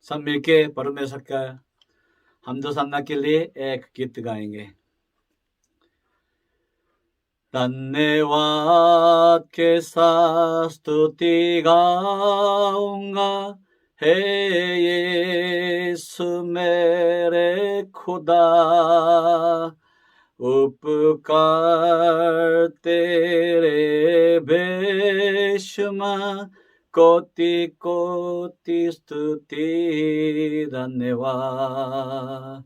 सब मिलके परमेश्वर का हमदो सन्ना के लिए एक गीत गाएंगे। धन्यवाद के साथ स्तुति गाऊंगा, हे यीशु मेरे खुदा। उपकार तेरे बेशुमार, कोटि कोटि स्तुति धन्यवाद।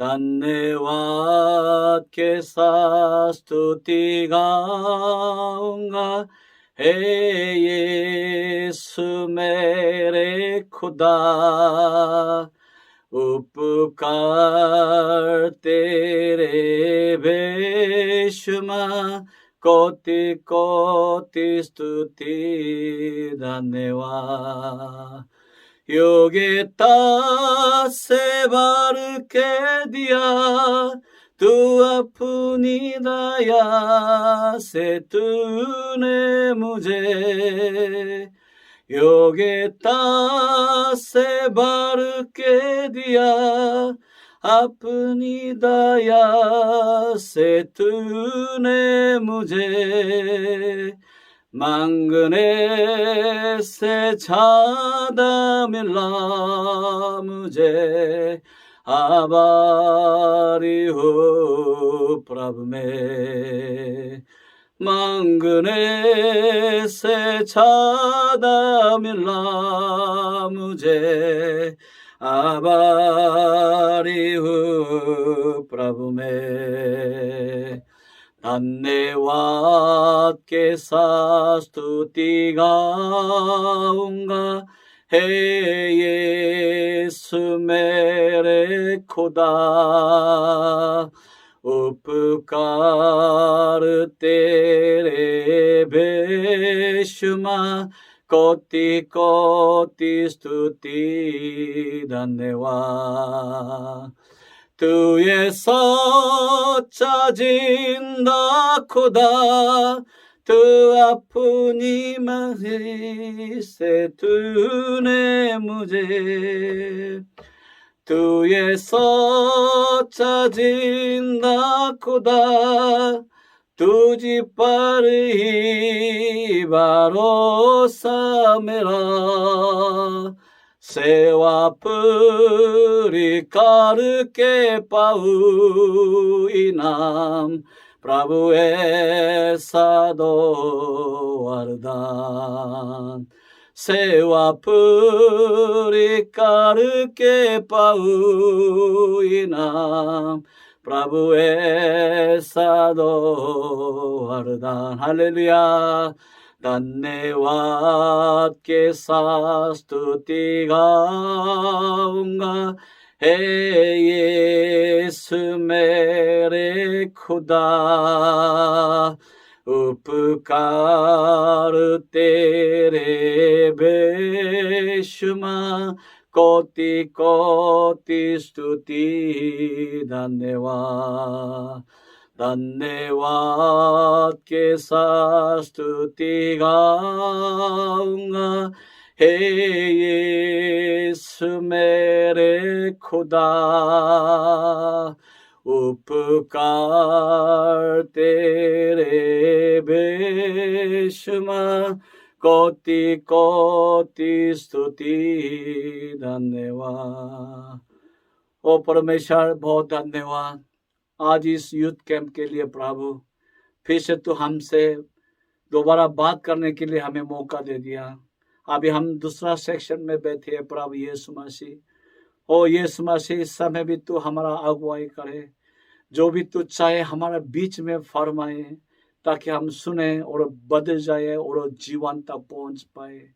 धन्यवाद के साथ स्तुति गाऊंगा, हे यीशु मेरे खुदा। उपकार तेरे बेशुमार, कोटि कोटि स्तुति धन्यवाद। योग्यता से भर के दिया तू अपनी दया से, तूने मुझे योग्यता से भर के दिया, अपनी दया से तूने मुझे। मांगने से ज्यादा मिला मुझे, आभारी हो प्रभु में। मांगने से ज्यादा मिला मुझे, आभारी हो प्रभु में। धन्यवाद के साथ स्तुति गाऊंगा, हे यीशु मेरे खुदा। उपकार तेरे बेशुमार, कोटि कोटि स्तुति धन्यवाद। तू ये सच्चा जिंदा खुदा, तू अपनी मर्जी से तूने मुझे। तू ये सच्चा जिंदा खुदा, तुझ पर ही भरोसा मेरा। सेवा पूरी करके पाऊं इनाम, प्रभु ऐसा दो वरदान। सेवा पूरी करके पाऊं इनाम, प्रभु ऐसा दो वरदान। हालेलुया। धन्यवाद के साथ स्तुति गाऊंगा, हे यीशु मेरे खुदा। उपकार तेरे बेशुमार, कोटि कोटि स्तुति धन्यवाद। धन्यवाद के साथ स्तुति गाऊंगा, हे यीशु मेरे खुदा। उपकार तेरे बेशुमार, कोटि कोटि स्तुति धन्यवाद। ओ परमेश्वर, बहुत धन्यवाद आज इस यूथ कैंप के लिए प्रभु। फिर से तू हमसे दोबारा बात करने के लिए हमें मौका दे दिया। अभी हम दूसरा सेक्शन में बैठे हैं प्रभु यीशु मसीह। ओ यीशु मसीह, इस समय भी तू हमारा अगुवाई करे। जो भी तू चाहे हमारे बीच में फरमाए, ताकि हम सुने और बदल जाए और जीवन तक पहुंच पाए।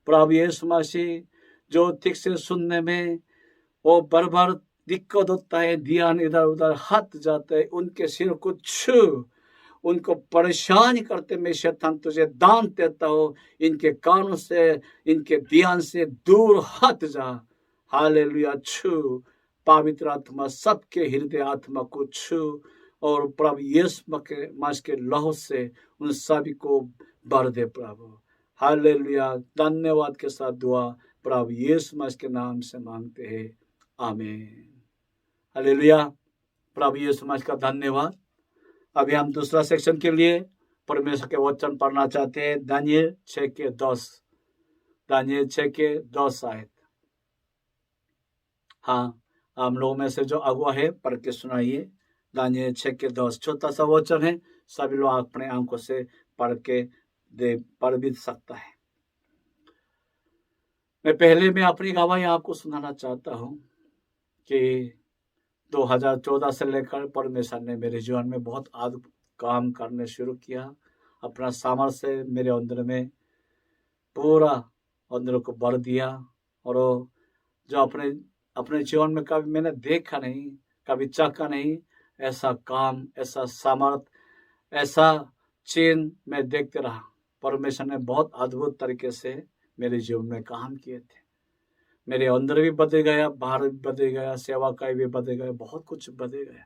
प्रभु यीशु मसीह, जो ठीक से सुनने में वो बार दिक्कत होता है, ध्यान इधर उधर हट जाता है, उनके सिर को छू, उनको परेशान करते मैं शैतान तुझे दान देता हूँ, इनके कानों से, इनके ध्यान से दूर हट जा। हालेलुया। छू पवित्र आत्मा, सबके हृदय आत्मा को छू, और प्रभु यीशु मसीह के लहू से उन सभी को भर दे प्रभु। हालेलुया। धन्यवाद के साथ दुआ प्रभु यीशु मसीह के नाम से मांगते हैं, आमीन। हालेलुया। प्रभु यीशु मसीह का धन्यवाद। अभी हम दूसरा सेक्शन के लिए परमेश्वर के वचन पढ़ना चाहते हैं। दानियेल 6:10। दानियेल 6:10 आयत। हाँ, हम लोगों में से जो अगुआ है पढ़ के सुनाइए। दानियेल 6:10 छोटा सा वचन है, सभी लोग अपने आंखों से पढ़ भी सकता है। मैं अपनी गवाही आपको सुनाना चाहता हूँ कि 2014 से लेकर परमेश्वर ने मेरे जीवन में बहुत अद्भुत काम करने शुरू किया। अपना सामर्थ्य से मेरे अंदर में पूरा अंदर को भर दिया, और जो अपने जीवन में कभी मैंने देखा नहीं, कभी चाखा नहीं, ऐसा काम, ऐसा सामर्थ्य, ऐसा चिन्ह मैं देखते रहा। परमेश्वर ने बहुत अद्भुत तरीके से मेरे जीवन में काम किए थे। मेरे अंदर भी बदल गया, बाहर भी बदल गया, सेवा का भी बदल गया, बहुत कुछ बदल गया।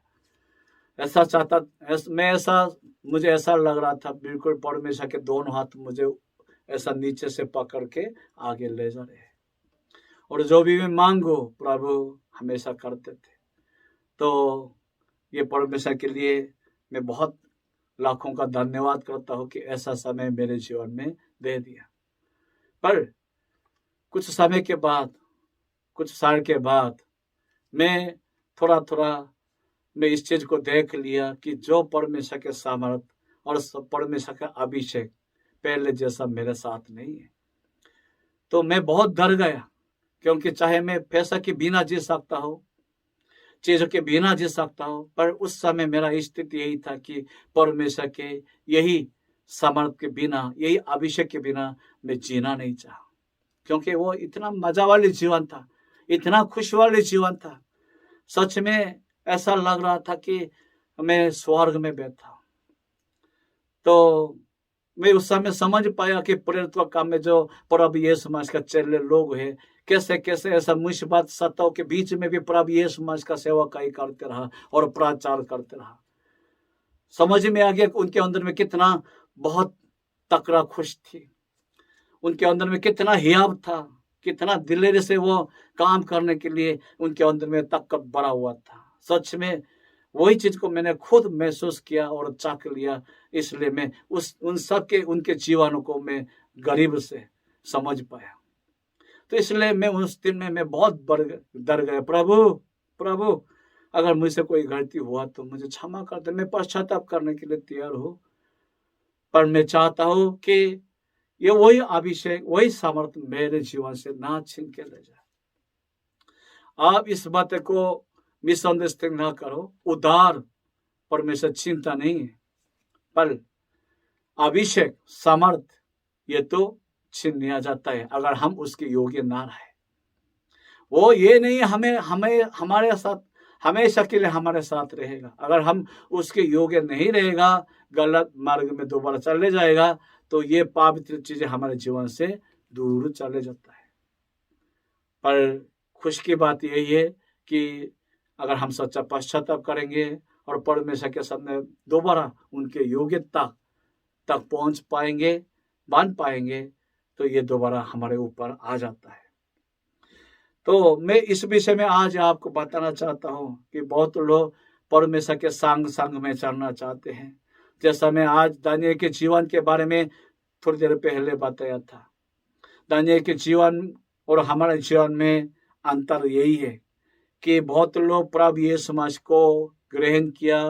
मुझे ऐसा लग रहा था बिल्कुल परमेश्वर के दोनों हाथ मुझे ऐसा नीचे से पकड़ के आगे ले जा रहे हैं, और जो भी मैं मांगो प्रभु हमेशा करते थे। तो ये परमेश्वर के लिए मैं बहुत लाखों का धन्यवाद करता हूँ कि ऐसा समय मेरे जीवन में दे दिया। पर कुछ समय के बाद, कुछ साल के बाद मैं थोड़ा मैं इस चीज को देख लिया कि जो परमेश्वर के सामर्थ और परमेश्वर का अभिषेक पहले जैसा मेरे साथ नहीं है। तो मैं बहुत डर गया, क्योंकि चाहे मैं पैसा के बिना जी सकता हूँ, चीजों के बिना जी सकता हूँ, पर उस समय मेरा स्थिति यही था कि परमेश्वर के यही सामर्थ के बिना, यही अभिषेक के बिना मैं जीना नहीं चाहा, क्योंकि वो इतना मजा वाले जीवन था, इतना खुश वाले जीवन था। सच में ऐसा लग रहा था कि मैं स्वर्ग में बैठा हूं। तो मैं उस समय समझ पाया कि प्रेरित काम में जो प्रभु यीशु मसीह का चेले लोग हैं, कैसे कैसे ऐसा मुसीबत सताव के बीच में भी प्रभु यीशु मसीह का सेवकाई करते रहा और प्रचार करते रहा। समझ में आ गया कि उनके अंदर में कितना बहुत तकड़ा खुश थी, उनके अंदर में कितना हियाव था, कितना दिलेर से वो काम करने के लिए उनके अंदर में ताकत भरा हुआ था। सच में वही चीज को मैंने खुद महसूस किया और चाख लिया, इसलिए मैं उन सब के उनके जीवनों को मैं गरीब से समझ पाया। तो इसलिए मैं उस दिन में मैं बहुत डर गया। प्रभु अगर मुझसे कोई गलती हुआ तो मुझे क्षमा कर दे, मैं पश्चाताप करने के लिए तैयार हूँ, पर मैं चाहता हूँ कि ये वही अभिषेक, वही सामर्थ्य मेरे जीवन से ना छीन के ले जाए। आप इस बात को मिसअंडरस्टैंड ना करो। उदार परमेश्वर चिंता नहीं है, पर अभिषेक सामर्थ्य ये तो छीन लिया जाता है अगर हम उसके योग्य ना रहे। वो ये नहीं हमें हमारे साथ हमेशा के लिए हमारे साथ रहेगा। अगर हम उसके योग्य नहीं रहेगा, गलत मार्ग में दोबारा चले जाएगा, तो ये पवित्र चीजें हमारे जीवन से दूर चले जाता है। पर खुश की बात यही है कि अगर हम सच्चा पश्चाताप करेंगे और परमेश्वर के सामने दोबारा उनके योग्यता तक पहुंच पाएंगे, बन पाएंगे, तो ये दोबारा हमारे ऊपर आ जाता है। तो मैं इस विषय में आज आपको बताना चाहता हूं कि बहुत लोग परमेश्वर के संग में चलना चाहते हैं। जैसा मैं आज दानियेल के जीवन के बारे में थोड़ी देर पहले बताया था। दानियेल के जीवन और हमारे जीवन में अंतर यही है कि बहुत लोग प्रभु यीशु मसीह को ग्रहण किया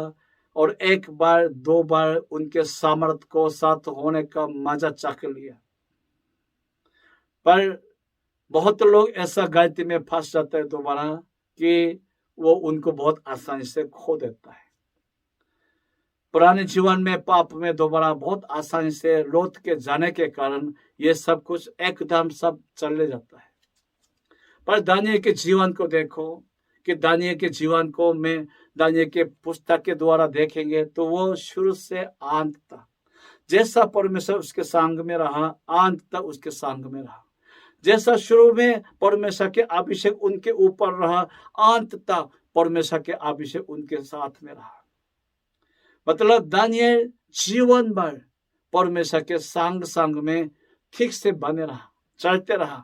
और एक बार दो बार उनके सामर्थ को साथ होने का मजा चख लिया, पर बहुत लोग ऐसा गलती में फंस जाते हैं दोबारा कि वो उनको बहुत आसानी से खो देता है। पुराने जीवन में पाप में दोबारा बहुत आसानी से लौट के जाने के कारण ये सब कुछ एकदम सब चले जाता है। पर दानियेल के जीवन को देखो कि दानियेल के जीवन को मैं दानियेल के पुस्तक के द्वारा देखेंगे तो वो शुरू से अंत तक जैसा परमेश्वर उसके संग में रहा, अंत तक उसके संग में रहा। जैसा शुरू में परमेश्वर के अभिषेक उनके ऊपर रहा, अंत तक परमेश्वर के अभिषेक उनके साथ में रहा। मतलब दानियेल जीवन भर परमेश्वर के संग में ठीक से बने रहा, चलते रहा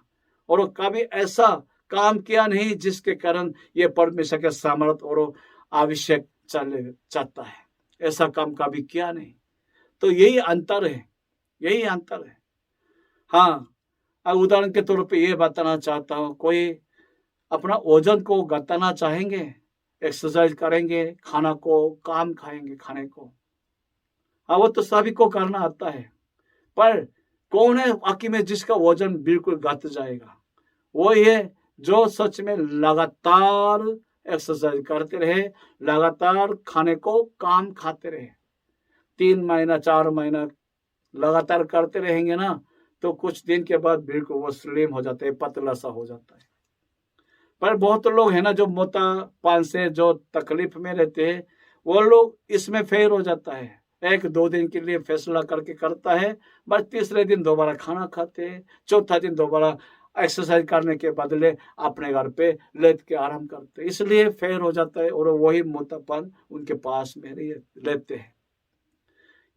और कभी ऐसा काम किया नहीं जिसके कारण ये परमेश्वर के सामर्थ और आवश्यक चले जाता है। ऐसा काम कभी किया नहीं। तो यही अंतर है, यही अंतर है। हाँ, अब उदाहरण के तौर पे ये बताना चाहता हूँ, कोई अपना वजन को घटाना चाहेंगे, एक्सरसाइज करेंगे, खाना को काम खाएंगे खाने को, हाँ वो तो सभी को करना आता है। पर कौन है वाकई में जिसका वजन बिल्कुल घट जाएगा? वो ये जो सच में लगातार एक्सरसाइज करते रहे, लगातार खाने को काम खाते रहे। 3 महीना 4 महीना लगातार करते रहेंगे ना, तो कुछ दिन के बाद बिल्कुल वो स्लिम हो जाता है, पतला सा हो जाता है। पर बहुत लोग है ना जो मोटापन से जो तकलीफ में रहते हैं, वो लोग इसमें फेल हो जाता है। 1-2 दिन के लिए फैसला करके करता है, बस तीसरे दिन दोबारा खाना खाते हैं, चौथा दिन दोबारा एक्सरसाइज करने के बदले अपने घर पे लेट के आराम करते हैं, इसलिए फेल हो जाता है और वही मोटापन उनके पास में रहते हैं।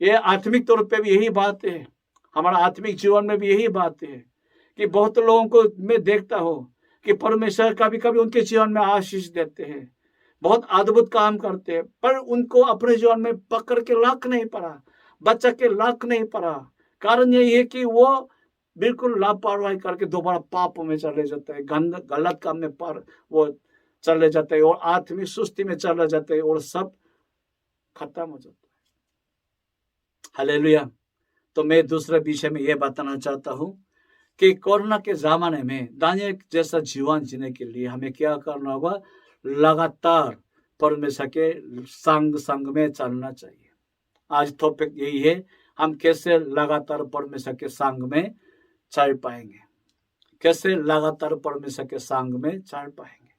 ये आत्मिक तौर पे भी यही बात है, हमारा आत्मिक जीवन में भी यही बात है कि बहुत लोगों को मैं देखता हूँ कि परमेश्वर कभी कभी उनके जीवन में आशीष देते हैं, बहुत अद्भुत काम करते हैं, पर उनको अपने जीवन में पकड़ के लाख नहीं पड़ा, बच्चा के लाख नहीं पड़ा। कारण यही है कि वो बिल्कुल लापरवाही करके दोबारा पाप में चले जाते हैं, गलत काम में पर वो चले जाते हैं और आत्मिक सुस्ती में चले जाते हैं और सब खत्म हो जाता है। हालेलुया। तो मैं दूसरे विषय में यह बताना चाहता हूँ कि कोरोना के जमाने में दानियल जैसा जीवन जीने के लिए हमें क्या करना होगा? लगातार परमेश्वर के संग में चलना चाहिए। आज टॉपिक यही है, हम कैसे लगातार परमेश्वर के संग में चल पाएंगे, कैसे लगातार परमेश्वर के संग में चल पाएंगे।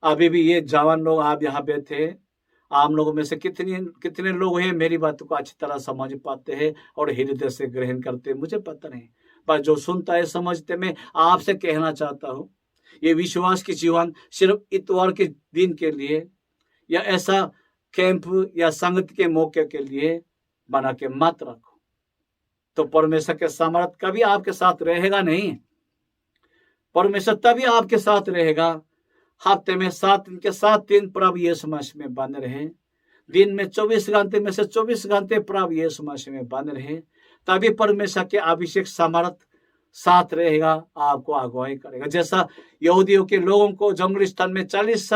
अभी भी ये जवान लोग आप यहाँ बैठे, आम लोगों में से कितने लोग हैं मेरी बात को अच्छी तरह समझ पाते हैं और हृदय से ग्रहण करते हैं, मुझे पता नहीं, पर जो सुनता है समझते, मैं आपसे कहना चाहता हूँ, ये विश्वास की जीवन सिर्फ इतवार के दिन के लिए या ऐसा कैंप या संगत के मौके के लिए बना के मत रखो। तो परमेश्वर के सामर्थ कभी आपके साथ रहेगा नहीं। परमेश्वर तभी आपके साथ रहेगा हफ्ते में 7 दिन के 7 दिन प्रभु यीशु मसीह में बंद रहे, दिन में 24 घंटे में से 24 घंटे प्रभु यीशु मसीह में बंद रहे, तभी परमेश्वर के अभिषेक सामर्थ साथ रहेगा, आपको अगुवाई करेगा। जैसा यहूदियों के लोगों को जंगली स्थान में 40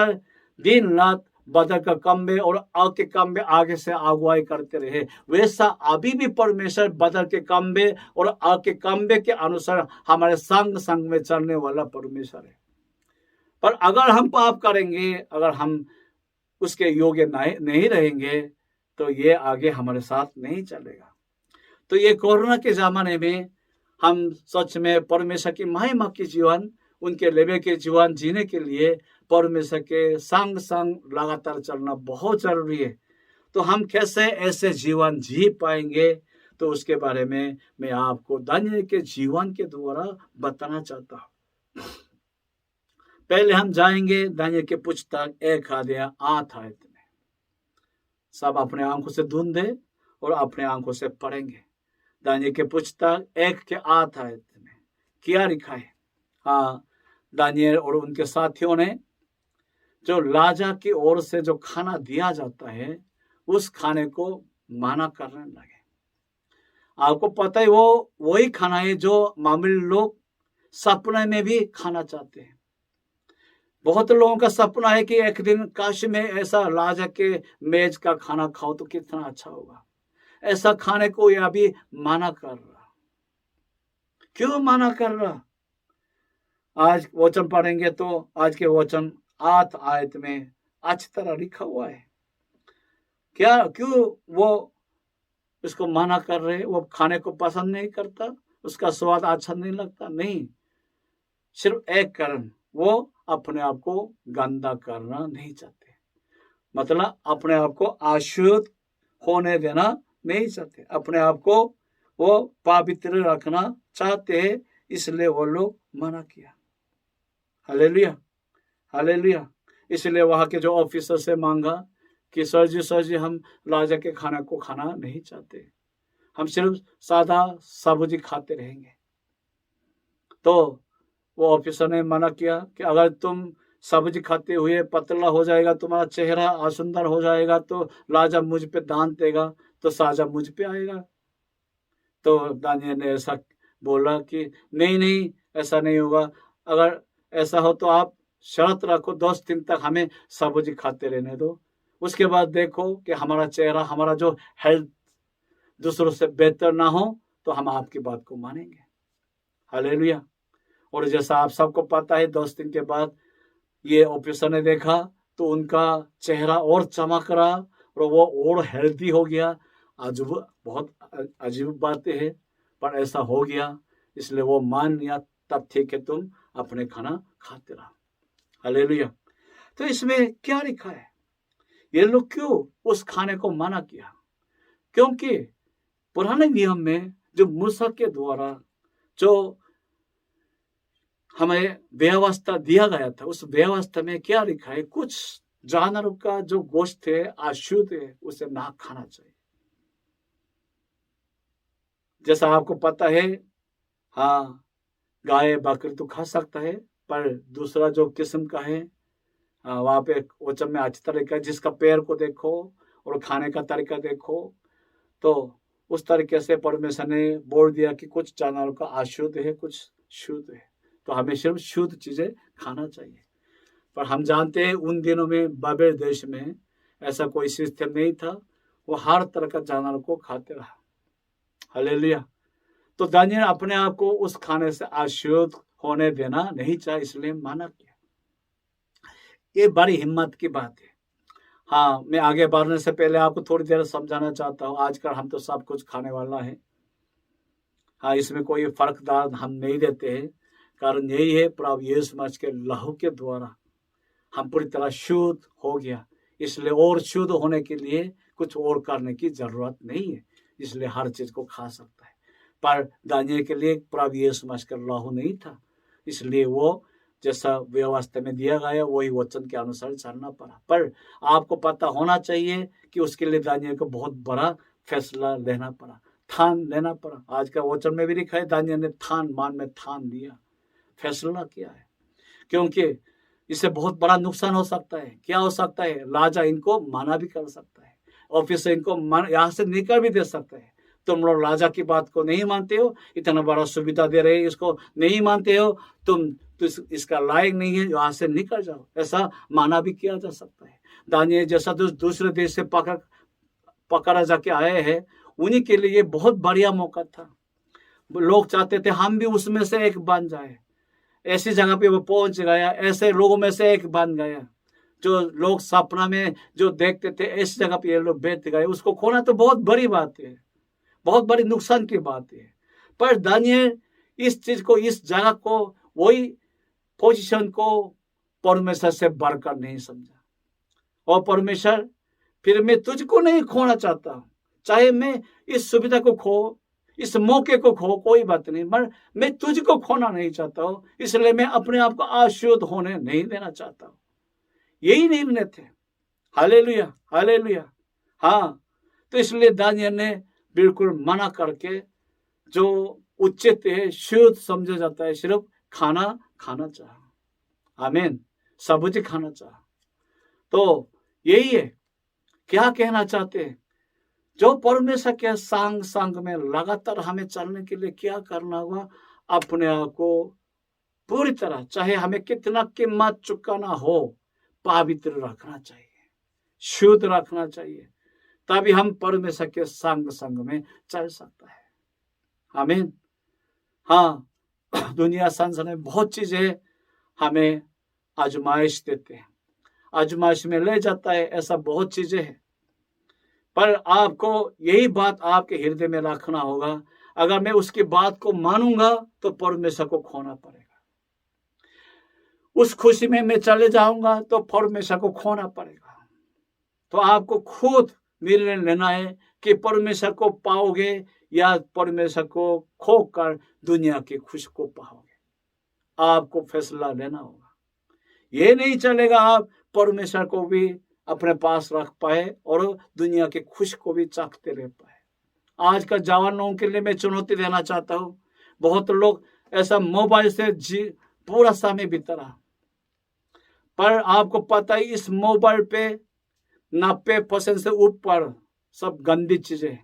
दिन रात बदल का कम्बे और आग के कम्बे आगे से अगुवाई करते रहे, वैसा अभी भी परमेश्वर बदल के कम्बे और आग के कम्बे के अनुसार हमारे संग में चलने वाला परमेश्वर है। पर अगर हम पाप करेंगे, अगर हम उसके योग्य नहीं रहेंगे, तो ये आगे हमारे साथ नहीं चलेगा। तो ये कोरोना के जमाने में हम सच में परमेश्वर की महिमा की जीवन, उनके लेवे के जीवन जीने के लिए परमेश्वर के संग लगातार चलना बहुत जरूरी है। तो हम कैसे ऐसे जीवन जी पाएंगे, तो उसके बारे में मैं आपको दानियल के जीवन के द्वारा बताना चाहता हूँ। पहले हम जाएंगे दानियल के पुस्तक 1 अध्याय 8 आयत में। सब अपने आंखों से ढूंढे और अपने आंखों से पढ़ेंगे। दानियल के पुस्तक 1 के 8 आयत में क्या लिखा है? हाँ, दानियल और उनके साथियों ने जो राजा की ओर से जो खाना दिया जाता है, उस खाने को माना करने लगे। आपको पता है वो वही खाना है जो मामूली लोग सपने में भी खाना चाहते हैं। बहुत लोगों का सपना है कि एक दिन काश में ऐसा राजा के मेज का खाना खाओ तो कितना अच्छा होगा। ऐसा खाने को यह भी माना कर रहा। क्यों माना कर रहा? आज वचन पढ़ेंगे तो आज के वचन 8 आयत में अच्छी तरह लिखा हुआ है। क्यों वो उसको माना कर रहे? वो खाने को पसंद नहीं करता, उसका स्वाद अच्छा नहीं लगता? नहीं, सिर्फ एक कारण, वो अपने आप को गंदा करना नहीं चाहते, मतलब अपने आप को अशुद्ध होने देना नहीं चाहते, अपने आप को वो पवित्र रखना चाहते हैं, इसलिए वो लोग मना किया। Hallelujah, hallelujah. इसलिए वहां के जो ऑफिसर से मांगा कि सर जी हम राजा के खाना को खाना नहीं चाहते, हम सिर्फ सादा सब्जी खाते रहेंगे। तो वो ऑफिसर ने मना किया कि अगर तुम सब्जी खाते हुए पतला हो जाएगा, तुम्हारा चेहरा असुंदर हो जाएगा, तो राजा मुझ पे दान देगा, तो साजा मुझ पे आएगा। तो दानियल ने ऐसा बोला कि नहीं नहीं, ऐसा नहीं होगा। अगर ऐसा हो तो आप शर्त रखो, 10 दिन तक हमें सब्जी खाते रहने दो। उसके बाद देखो कि हमारा चेहरा, हमारा जो हेल्थ दूसरों से बेहतर ना हो, तो हम आपकी बात को मानेंगे। हालेलुया। और जैसा आप सबको पता है, 10 दिन के बाद ये ऑफिसर ने देखा तो उनका चेहरा और चमक रहा और वो और हेल्दी हो गया। अजूब, बहुत अजीब बातें हैं, पर ऐसा हो गया, इसलिए वो मान लिया, तब ठीक है, तुम अपने खाना खाते रहो। हालेलुया। तो इसमें क्या लिखा है? ये लोग क्यों उस खाने को मना किया? क्योंकि पुराने नियम में जो मूसा के द्वारा जो हमें व्यवस्था दिया गया था, उस व्यवस्था में क्या लिखा है? कुछ जानवरों का जो गोश्त है अशुद्ध है, उसे ना खाना चाहिए। जैसा आपको पता है, हाँ, गाय बकरी तो खा सकता है, पर दूसरा जो किस्म का है, वहां पे वचन में अच्छी तरीका, जिसका पैर को देखो और खाने का तरीका देखो, तो उस तरीके से परमेश्वर ने बोल दिया कि कुछ जानवरों का अशुद्ध है, कुछ शुद्ध है, तो हमें सिर्फ शुद्ध चीजें खाना चाहिए। पर हम जानते हैं उन दिनों में बाबेल देश में ऐसा कोई सिस्टम नहीं था, वो हर तरह का जानवर को खाते रहा। हालेलुया। तो दानियल अपने आप को उस खाने से अशुद्ध होने देना नहीं चाहे, इसलिए माना किया। ये बड़ी हिम्मत की बात है। हाँ, मैं आगे बढ़ने से पहले आपको थोड़ी देर समझाना चाहता हूँ। आजकल हम तो सब कुछ खाने वाला है, हाँ, इसमें कोई फर्कदार हम नहीं देते हैं। कारण यही है, प्रभु यीशु मसीह के लहू के द्वारा हम पूरी तरह शुद्ध हो गया, इसलिए और शुद्ध होने के लिए कुछ और करने की जरूरत नहीं है, इसलिए हर चीज को खा सकता है। पर दानियल के लिए प्रभु यीशु मसीह का लहू नहीं था, इसलिए वो जैसा व्यवस्था में दिया गया वही वचन के अनुसार चलना पड़ा। पर आपको पता होना चाहिए कि उसके लिए दानियल को बहुत बड़ा फैसला लेना पड़ा, ठान लेना पड़ा। आज का वचन में भी लिखा है, दानियल ने मान में ठान लिया, फैसला किया है, क्योंकि इससे बहुत बड़ा नुकसान हो सकता है। क्या हो सकता है? राजा इनको मना भी कर सकता है, ऑफिस से इनको यहाँ से निकल भी दे सकता है। तुम लोग राजा की बात को नहीं मानते हो, इतना बड़ा सुविधा दे रहे, इसको नहीं मानते हो, तुम तो इसका लायक नहीं है, यहाँ से निकल जाओ, ऐसा माना भी किया जा सकता है। दानियल जैसा दूसरे देश से पकड़ा जाके आए हैं, उन्हीं के लिए बहुत बढ़िया मौका था। लोग चाहते थे हम भी उसमें से एक बन जाए, ऐसी जगह पे वो पहुंच गया, ऐसे लोगों में से एक बन गया। जो लोग सपना में जो देखते थे, ऐसी जगह पे ये लोग बैठ गए। उसको खोना तो बहुत बड़ी बात है, बहुत बड़ी नुकसान की बात है। पर दानियल इस चीज को, इस जगह को, वही पोजीशन को परमेश्वर से बढ़कर नहीं समझा। और परमेश्वर, फिर मैं तुझको नहीं खोना चाहता, चाहे मैं इस सुविधा को खो, इस मौके को खो, कोई बात नहीं, पर मैं तुझको खोना नहीं चाहता हूं, इसलिए मैं अपने आप को अशुद्ध होने नहीं देना चाहता हूं। यही निर्णय थे। Hallelujah, hallelujah. हाँ, तो इसलिए दानियल ने बिल्कुल मना करके, जो उचित है, शुद्ध समझा जाता है, सिर्फ खाना चाहा। आमीन, सब्जी खाना चाहा। तो यही है, क्या कहना चाहते हैं? जो परमेश्वर के संग में लगातार हमें चलने के लिए क्या करना होगा? अपने आप को पूरी तरह, चाहे हमें कितना कीमत चुकाना हो, पवित्र रखना चाहिए, शुद्ध रखना चाहिए, तभी हम परमेश्वर के संग में चल सकता है। आमीन। हाँ, दुनिया संसार में बहुत चीजें हमें आजमाइश देते हैं, आजमाइश में ले जाता है, ऐसा बहुत चीजें हैं। पर आपको यही बात आपके हृदय में रखना होगा, अगर मैं उसकी बात को मानूंगा तो परमेश्वर को खोना पड़ेगा। उस खुशी में मैं चले जाऊंगा तो परमेश्वर को खोना पड़ेगा। तो आपको खुद निर्णय लेना है कि परमेश्वर को पाओगे या परमेश्वर को खोकर दुनिया की खुशी को पाओगे। आपको फैसला लेना होगा। ये नहीं चलेगा आप परमेश्वर को भी अपने पास रख पाए और दुनिया के खुश को भी चाखते रह पाए। आज का जवानों के लिए मैं चुनौती देना चाहता हूँ। बहुत लोग ऐसा मोबाइल से पूरा समय बीता रहा। पर आपको पता है इस मोबाइल पे 90% से ऊपर सब गंदी चीजें,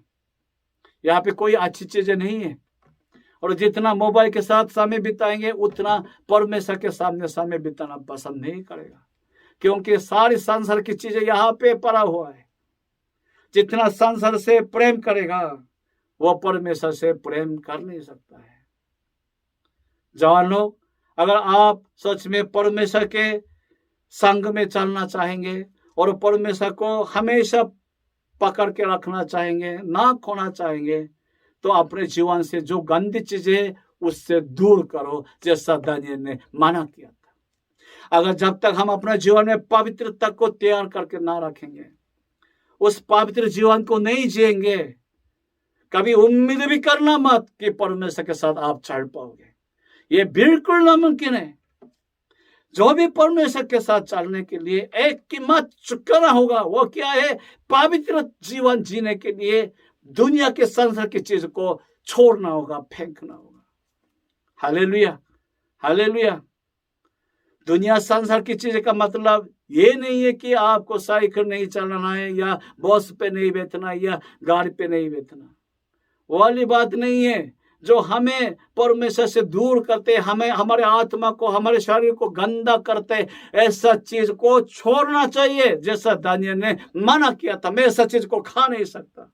यहाँ पे कोई अच्छी चीजें नहीं है। और जितना मोबाइल के साथ समय बिताएंगे उतना परमेश्वर के सामने समय बिताना पसंद नहीं करेगा, क्योंकि सारी संसार की चीजें यहाँ पे पड़ा हुआ है। जितना संसार से प्रेम करेगा वो परमेश्वर से प्रेम कर नहीं सकता है। जवान लोग, अगर आप सच में परमेश्वर के संग में चलना चाहेंगे और परमेश्वर को हमेशा पकड़ के रखना चाहेंगे, ना खोना चाहेंगे, तो अपने जीवन से जो गंदी चीजें उससे दूर करो, जैसा दानियेल ने मना किया था। अगर जब तक हम अपने जीवन में पवित्रता को तैयार करके ना रखेंगे, उस पवित्र जीवन को नहीं जिएंगे, कभी उम्मीद भी करना मत कि परमेश्वर के साथ आप चढ़ पाओगे। ये बिल्कुल नामुमकिन है। जो भी परमेश्वर के साथ चलने के लिए एक कीमत चुकाना होगा, वो क्या है? पवित्र जीवन जीने के लिए दुनिया के संसार की चीज को छोड़ना होगा, फेंकना होगा। Hallelujah, hallelujah. दुनिया संसार की चीज का मतलब ये नहीं है कि आपको साइकिल नहीं चलाना है, या बस पे नहीं बैठना, या गाड़ी पे नहीं बैठना। वो वाली बात नहीं है जो हमें परमेश्वर से दूर करते, हमें, हमारे आत्मा को, हमारे शरीर को गंदा करते। ऐसा चीज को छोड़ना चाहिए, जैसा दानियेल ने मना किया था। मैं ऐसा चीज को खा नहीं सकता।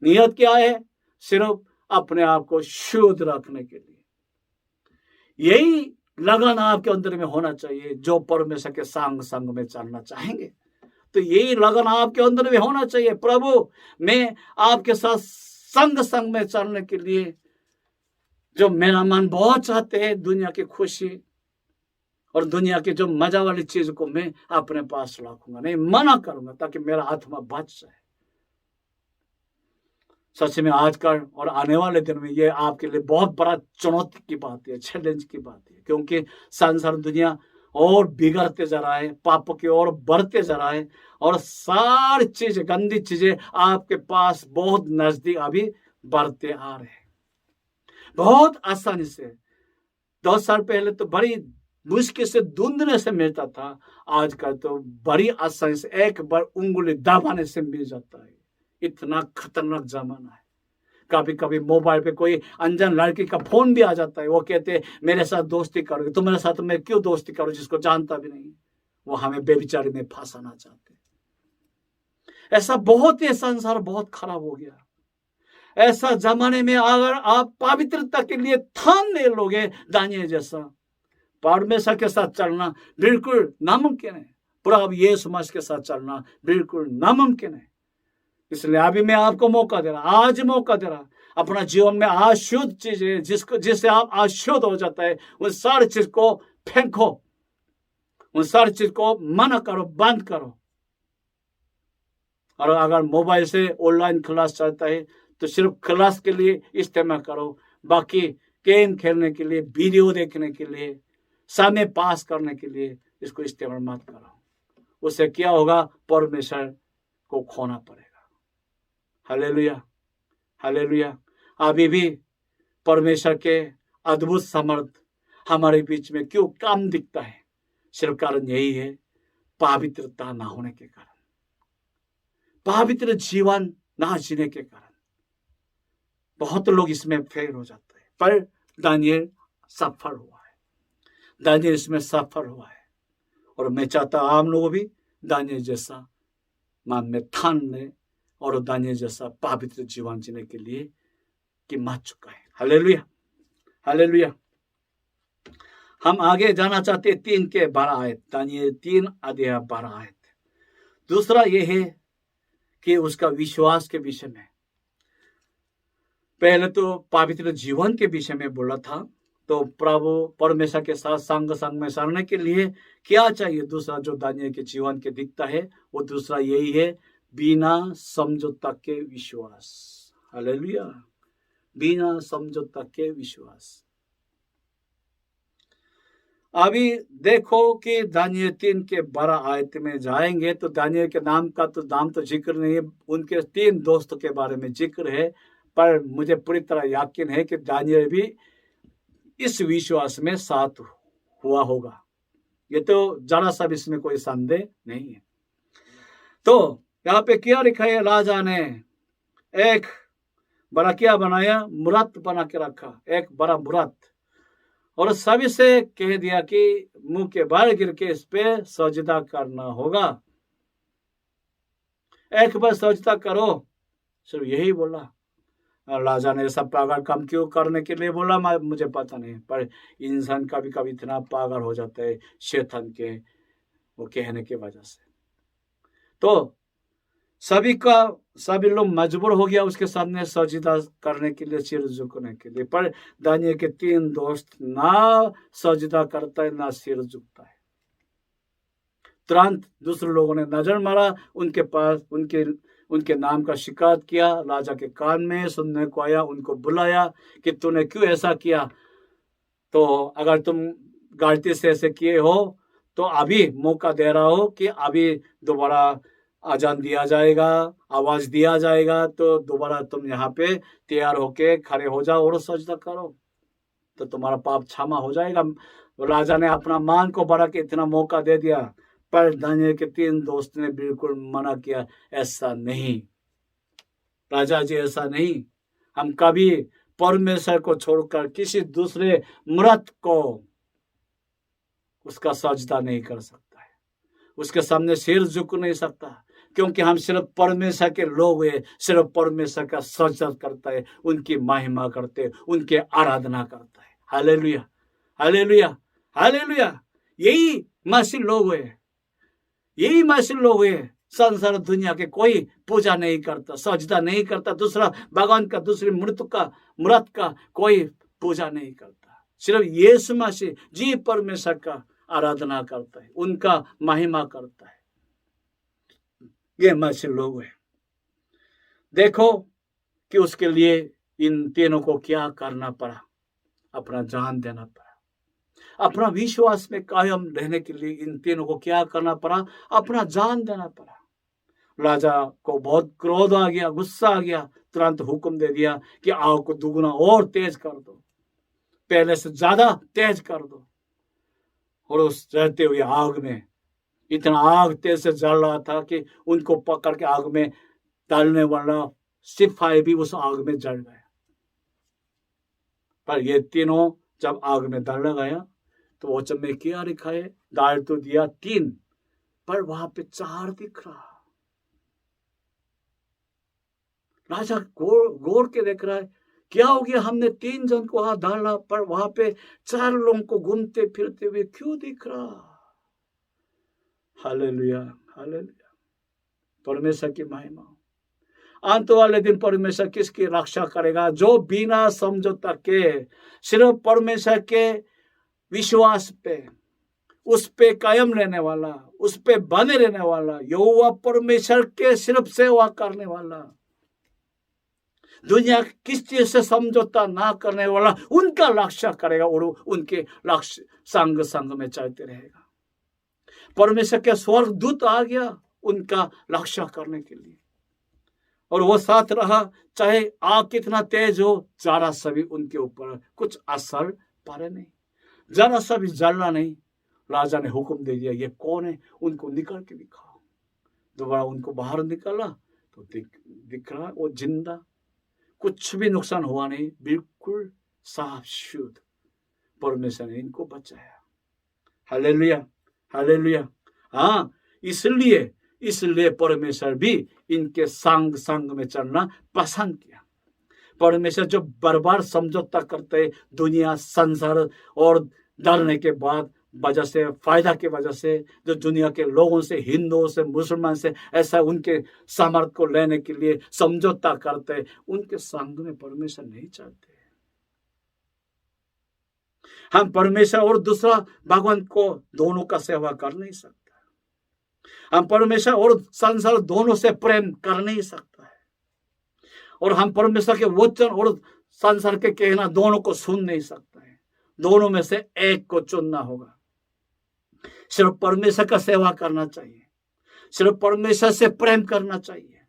नियत क्या है? सिर्फ अपने आप को शुद्ध रखने के लिए। यही लगन आपके अंदर में होना चाहिए जो परमेश्वर के संग में चलना चाहेंगे। तो यही लगन आपके अंदर में होना चाहिए। प्रभु, मैं आपके साथ संग में चलने के लिए, जो मेरा मन बहुत चाहते हैं, दुनिया की खुशी और दुनिया की जो मजा वाली चीज को मैं अपने पास रखूंगा, नहीं, मना करूंगा, ताकि मेरा आत्मा बच जाए। सच में आजकल और आने वाले दिन में ये आपके लिए बहुत बड़ा चुनौती की बात है, चैलेंज की बात है, क्योंकि संसार दुनिया और बिगड़ते जा रहा है, पाप की ओर बढ़ते जा रहा है, और सारी चीजें, गंदी चीजें आपके पास बहुत नजदीक अभी बढ़ते आ रहे हैं, बहुत आसानी से। 10 साल पहले तो बड़ी मुश्किल से ढूंढने से मिलता था, आजकल तो बड़ी आसानी से एक बार उंगली दबाने से मिल जाता है। इतना खतरनाक जमाना है। कभी कभी मोबाइल पे कोई अनजान लड़की का फोन भी आ जाता है, वो कहते हैं मेरे साथ दोस्ती करोगे, तुम्हारे साथ मैं क्यों दोस्ती करूं, जिसको जानता भी नहीं। वो हमें बेविचारी में फंसाना चाहते। ऐसा बहुत ही संसार बहुत खराब हो गया। ऐसा जमाने में अगर आप पवित्रता के लिए ठान ले लोगे, दानियेल जैसा, परमेश्वर के साथ चलना बिल्कुल नामुमकिन है। प्रभु यीशु मसीह के साथ चलना बिल्कुल नामुमकिन है। इसलिए अभी मैं आपको मौका दे रहा, आज मौका दे रहा, अपना जीवन में अशुद्ध चीजें जिससे आप अशुद्ध हो जाता है, उन सारी चीज को फेंको, उन सारी चीज को मना करो, बंद करो। और अगर मोबाइल से ऑनलाइन क्लास चलता है तो सिर्फ क्लास के लिए इस्तेमाल करो, बाकी गेम खेलने के लिए, वीडियो देखने के लिए, समय पास करने के लिए इसको इस्तेमाल मत करो। उससे क्या होगा? परमेश्वर को खोना पड़ेगा। Hallelujah, hallelujah. अभी भी परमेश्वर के अद्भुत समर्थ हमारे बीच में क्यों कम दिखता है? सिर्फ कारण यही है, पवित्रता ना होने के कारण, पवित्र जीवन ना जीने के कारण बहुत लोग इसमें फेल हो जाते हैं। पर दानियेल सफल हुआ है, दानियेल इसमें सफल हुआ है। और मैं चाहता हूं हम लोग भी दानियेल जैसा मन में ठान ले और दानियेल जैसा पवित्र जीवन जीने के लिए कि मच चुका है। Hallelujah, hallelujah. हम आगे जाना चाहते हैं 3 के 12 आयत, दानियेल 3 अध्याय 12 आयत। दूसरा ये है कि उसका विश्वास के विषय में। पहले तो पवित्र जीवन के विषय में बोला था, तो प्रभु परमेश्वर के साथ संग में चलने के लिए क्या चाहिए? दूसरा जो दानियेल के जीवन के दिखता है, वो दूसरा यही है, बिना समझौता के विश्वास। हालेलुया, बिना समझौता के विश्वास। अभी देखो कि दानियेल 3 के 12 आयत में जाएंगे तो दानियेल के नाम तो जिक्र नहीं है, उनके 3 दोस्तों के बारे में जिक्र है। पर मुझे पूरी तरह यकीन है कि दानियेल भी इस विश्वास में साथ हुआ होगा। ये तो जरा सा भी इसमें कोई संदेह नहीं है। तो यहाँ पे क्या लिखा है, राजा ने एक बड़ा क्या बनाया, मूर्त बना के रखा, एक बड़ा मूर्त, और सभी से कह दिया कि मुंह के बाहर गिर के इस पे सजदा करना होगा। एक बार सजदा करो, सिर्फ यही बोला। राजा ने सब पागल काम क्यों करने के लिए बोला मुझे पता नहीं, पर इंसान कभी कभी इतना पागल हो जाता है शैतान के वो कहने की वजह से। तो सभी लोग मजबूर हो गया उसके सामने सजदा करने के लिए, सिर झुकने के लिए। पर दानियल के 3 दोस्त ना सजदा करता है ना सिर झुकता है। तुरंत दूसरे लोगों ने नजर मारा उनके पास, उनके नाम का शिकायत किया, राजा के कान में सुनने को आया, उनको बुलाया कि तूने क्यों ऐसा किया। तो अगर तुम गलती से ऐसे किए हो तो अभी मौका दे रहा हो कि अभी दोबारा अजान दिया जाएगा, आवाज दिया जाएगा, तो दोबारा तुम यहाँ पे तैयार होके खड़े हो जाओ और सजदा करो तो तुम्हारा पाप क्षमा हो जाएगा। राजा ने अपना मान को बढ़ा के इतना मौका दे दिया, पर दानियल के 3 दोस्त ने बिल्कुल मना किया, ऐसा नहीं राजा जी, ऐसा नहीं। हम कभी परमेश्वर को छोड़कर किसी दूसरे मूर्त को उसका सजदा नहीं कर सकता है, उसके सामने सिर झुक नहीं सकता, क्योंकि हम सिर्फ परमेश्वर के लोग हैं, सिर्फ परमेश्वर का सजदा करता है, उनकी महिमा करते हैं, उनके आराधना करता है। Hallelujah, hallelujah, hallelujah. यही मसीह लोग हैं, यही मसीह लोग हैं। संसार दुनिया के कोई पूजा नहीं करता, सजदा नहीं करता, दूसरा भगवान का, दूसरी मूर्त का कोई पूजा नहीं करता। सिर्फ यीशु मसीह जी परमेश्वर का आराधना करता है, उनका महिमा करता है। ये मसीह लोग हैं। देखो कि उसके लिए इन तीनों को क्या करना पड़ा, अपना जान देना पड़ा। अपना विश्वास में कायम रहने के लिए इन तीनों को क्या करना पड़ा, अपना जान देना पड़ा। राजा को बहुत क्रोध आ गया, गुस्सा आ गया, तुरंत हुक्म दे दिया कि आग को दुगुना और तेज कर दो, पहले से ज्यादा तेज कर दो। और उस रहते हुए आग में इतना आग तेज से जल रहा था कि उनको पकड़ के आग में डालने वाला सिपाही भी उस आग में जल गया। पर ये तीनों जब आग में डाला गया तो वचन में क्या लिखा है, डाल तो दिया 3, पर वहां पे 4 दिख रहा। राजा गौर के देख रहा है, क्या हो गया, हमने 3 जन को वहां डाला पर वहां पे 4 लोगों को घूमते फिरते हुए क्यों दिख रहा। हालेलुया, हालेलुया, परमेश्वर की महिमा। अंत वाले दिन परमेश्वर किसकी रक्षा करेगा, जो बिना समझौता के सिर्फ परमेश्वर के विश्वास पे, उस पे कायम रहने वाला, उस पे बने रहने वाला, यहोवा परमेश्वर के सिर्फ सेवा करने वाला, दुनिया किस चीज से समझौता ना करने वाला, उनका रक्षा करेगा और उनके लक्ष्य संग में चलते रहेगा। परमेश्वर के स्वर्गदूत आ गया उनका रक्षा करने के लिए, और वो साथ रहा, चाहे आग कितना तेज हो, जरा सा भी उनके ऊपर कुछ असर पड़े नहीं, जरा सा भी जलना नहीं। राजा ने हुक्म दे दिया, ये कौन है, उनको निकाल के दिखाओ। दोबारा उनको बाहर निकाला तो दिख रहा वो जिंदा, कुछ भी नुकसान हुआ नहीं, बिल्कुल साफ शुद्ध। परमेश्वर ने इनको बचाया। Hallelujah, hallelujah. हाँ, इसलिए परमेश्वर भी इनके संग में चलना पसंद किया। परमेश्वर जो बार-बार समझौता करते दुनिया, संसार और डरने के बाद वजह से, फायदा के वजह से, जो दुनिया के लोगों से, हिंदुओं से, मुसलमान से ऐसा उनके सामर्थ्य को लेने के लिए समझौता करते, उनके संग में परमेश्वर नहीं चाहते। हम परमेश्वर और दूसरा भगवान को दोनों का सेवा कर नहीं सकता। हम परमेश्वर और संसार दोनों से प्रेम कर नहीं सकता है, और हम परमेश्वर के वचन और संसार के कहना दोनों को सुन नहीं सकता है। दोनों में से एक को चुनना होगा। सिर्फ परमेश्वर का सेवा करना चाहिए, सिर्फ परमेश्वर से प्रेम करना चाहिए,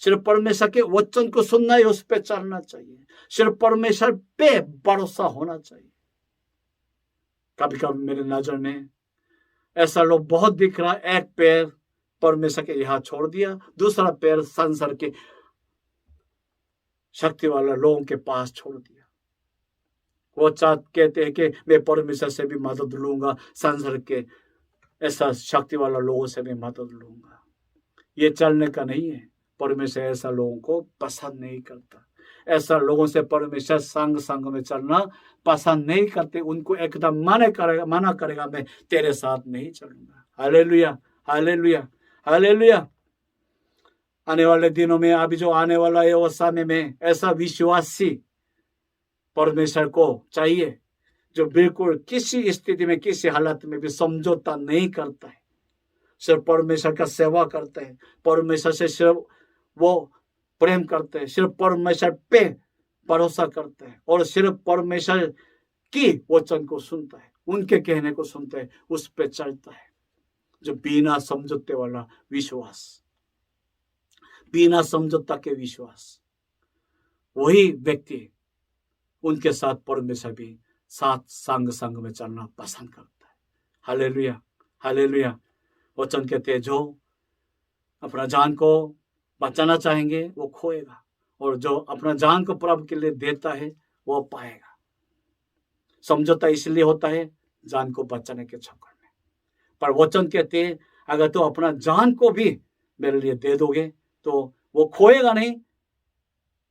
सिर्फ परमेश्वर के वचन को सुनना है, उस पर चलना चाहिए, सिर्फ परमेश्वर पे भरोसा होना चाहिए। कभी कभी मेरे नजर में ऐसा लोग बहुत दिख रहा, एक पैर परमेश्वर के यहाँ छोड़ दिया, दूसरा पैर संसार के शक्ति वाला लोगों के पास छोड़ दिया। वो कहते हैं कि मैं परमेश्वर से भी मदद लूंगा, संसार के ऐसा शक्ति वाला लोगों से भी मदद लूंगा। ये चलने का नहीं है। परमेश्वर ऐसा लोगों को पसंद नहीं करता। ऐसा लोगों से परमेश्वर संग में चलना पसंद नहीं करते। उनको एकदम मना करेगा, मैं तेरे साथ नहीं चलूंगा। Hallelujah, hallelujah, hallelujah. आने वाले दिनों में, अभी जो आने वाला है वो समय में, ऐसा विश्वासी परमेश्वर को चाहिए जो बिल्कुल किसी स्थिति में, किसी हालत में भी समझौता नहीं करता है, सिर्फ परमेश्वर का सेवा करते हैं, परमेश्वर से सिर्फ वो प्रेम करते हैं, सिर्फ परमेश्वर पे भरोसा करते हैं और सिर्फ परमेश्वर की वचन को सुनता है, उनके कहने को सुनता है, उस पे चलता है। जो बिना समझौते वाला विश्वास, बिना समझौता के विश्वास, वही व्यक्ति उनके साथ परमेश्वर भी साथ संग में चलना पसंद करता है। Hallelujah, hallelujah. वचन कहते हैं जो अपना जान को बचाना चाहेंगे वो खोएगा, और जो अपना जान को प्रभु के लिए देता है वो पाएगा। समझौता इसलिए होता है जान को बचाने के चक्कर में, पर वचन कहते हैं अगर तो अपना जान को भी मेरे लिए दे दोगे तो वो खोएगा नहीं,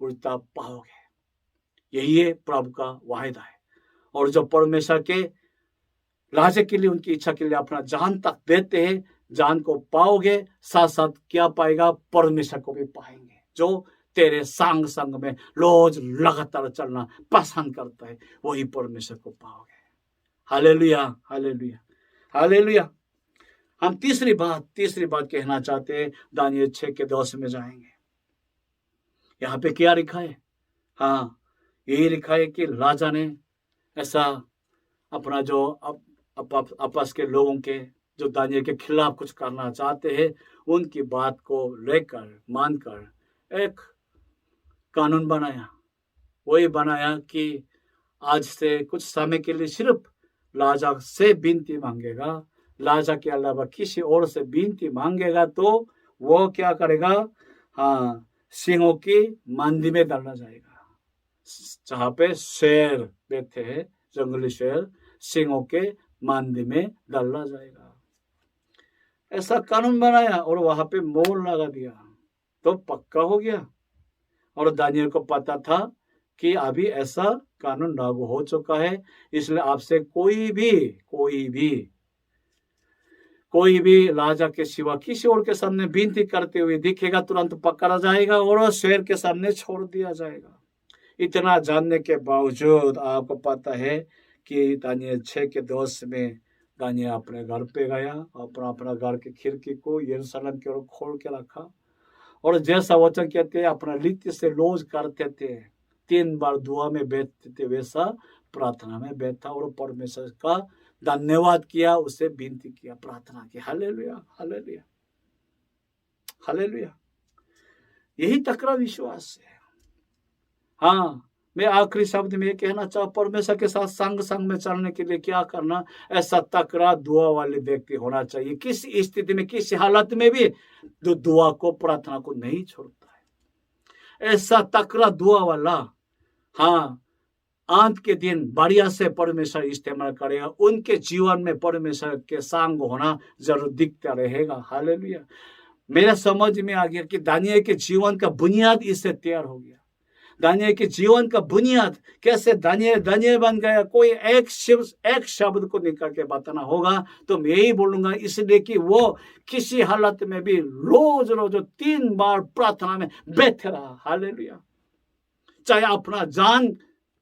उल्टा पाओगे। यही है प्रभु का वायदा है। और जो परमेश्वर के राज्य के लिए, उनकी इच्छा के लिए अपना जान तक देते हैं, जान को पाओगे, साथ साथ क्या पाएगा? परमेश्वर को भी पाएंगे, जो तेरे संग में रोज लगातार चलना पसंद करता है, वही परमेश्वर को पाओगे। Hallelujah, hallelujah, hallelujah. हम तीसरी बात कहना चाहते हैं। दानियेल 6:10 में जाएंगे। यहाँ पे क्या लिखा है? हाँ, यही लिखा है कि राजा ने ऐसा अपना जो आपस के लोगों के जो दानियेल के खिलाफ कुछ करना चाहते हैं, उनकी बात को लेकर मानकर एक कानून बनाया। वही बनाया कि आज से कुछ समय के लिए सिर्फ राजा से विनती मांगेगा, राजा के अलावा किसी और से विनती मांगेगा तो वो क्या करेगा? हाँ, सिंहों की मंडी में डाला जाएगा। जहाँ पे शेर बैठे हैं, जंगली शेर, सिंहों के मंडी में डाला जाएगा। ऐसा कानून बनाया और वहां पे मोहर लगा दिया तो पक्का हो गया। और दानियेल को पता था कि अभी ऐसा कानून लागू हो चुका है, इसलिए आपसे कोई भी राजा के सिवा किसी और के सामने विनती करते हुए दिखेगा, तुरंत पकड़ा जाएगा और शेर के सामने छोड़ दिया जाएगा। इतना जानने के बावजूद आपको पता है कि दानियेल 6:10 में दानियेल अपने घर पे गया, अपना घर की खिड़की को यरूशलेम की ओर खोल के रखा, और जैसा वचन कहते हैं अपना रीति से रोज करते थे, 3 बार दुआ में बैठते थे, वैसा प्रार्थना में बैठा और परमेश्वर का धन्यवाद किया, उससे विनती किया, प्रार्थना की। Hallelujah, hallelujah, hallelujah. यही तकड़ा विश्वास है। हाँ, मैं आखिरी शब्द में ये कहना चाहूँ, परमेश्वर के साथ संग में चलने के लिए क्या करना? ऐसा तकड़ा दुआ वाले व्यक्ति होना चाहिए। किसी स्थिति में, किसी हालत में भी जो दुआ को, प्रार्थना को नहीं छोड़ता है, ऐसा तकड़ा दुआ वाला। हाँ, अंत के दिन बढ़िया से परमेश्वर इस्तेमाल करेगा, उनके जीवन में परमेश्वर के संग होना जरूर दिखता रहेगा। हालेलुया। मेरा समझ में आ गया कि दानियेल के जीवन का बुनियाद इससे तैयार हो गया। दानियेल के जीवन का बुनियाद कैसे दानियेल बन गया, कोई एक शब्द को निकाल के बताना होगा तो मैं यही बोलूंगा, इसलिए कि वो किसी हालत में भी रोज 3 बार प्रार्थना में बैठे रहा। हालेलुया। चाहे अपना जान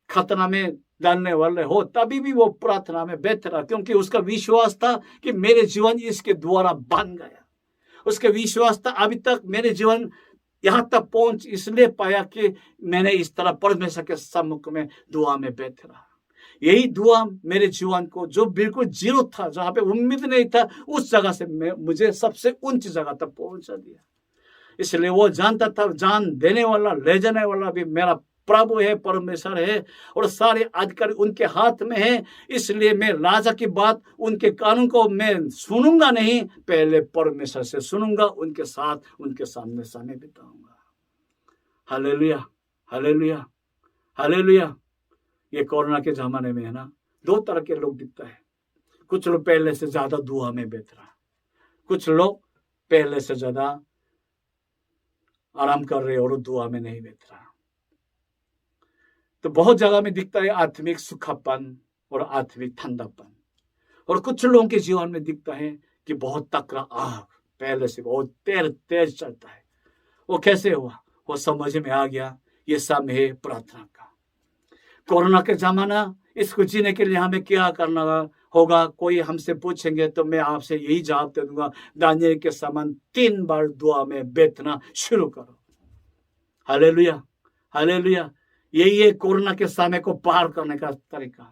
खतरा में डालने वाले हो, तभी भी वो प्रार्थना में बैठे रहा, क्योंकि उसका विश्वास था कि मेरे जीवन इसके द्वारा बन गया। उसके विश्वास था अभी तक मेरे जीवन यहाँ तक पहुंच इसलिए पाया कि मैंने इस तरह परमेश्वर के सम्मुख में दुआ में बैठे रहा। यही दुआ मेरे जीवन को, जो बिल्कुल जीरो था, जहाँ पे उम्मीद नहीं था, उस जगह से मुझे सबसे ऊंची जगह तक पहुंचा दिया। इसलिए वो जानता था जान देने वाला, ले जाने वाला भी मेरा प्रभु है, परमेश्वर है और सारे अधिकार उनके हाथ में है। इसलिए मैं राजा की बात, उनके कानून को मैं सुनूंगा नहीं, पहले परमेश्वर से सुनूंगा, उनके साथ उनके सामने समय बिताऊंगा। Hallelujah, hallelujah, hallelujah. ये कोरोना के जमाने में है ना, दो तरह के लोग दिखता है। कुछ लोग पहले से ज्यादा दुआ में बैठ रहा, कुछ लोग पहले से ज्यादा आराम कर रहे और दुआ में नहीं बैठ रहा। तो बहुत जगह में दिखता है आत्मिक सुखापन और आत्मिक ठंडापन। और कुछ लोगों के जीवन में दिखता है कि बहुत तकरा आग पहले से बहुत तेज चलता है। वो कैसे हुआ? वो समझ में आ गया, ये समय है प्रार्थना का। कोरोना के जमाना, इसको जीने के लिए हमें क्या करना होगा? कोई हमसे पूछेंगे तो मैं आपसे यही जवाब दे दूंगा, दानिएल के समान 3 बार दुआ में बैठना शुरू करो। Hallelujah, hallelujah. यही है कोरोना के समय को पार करने का तरीका।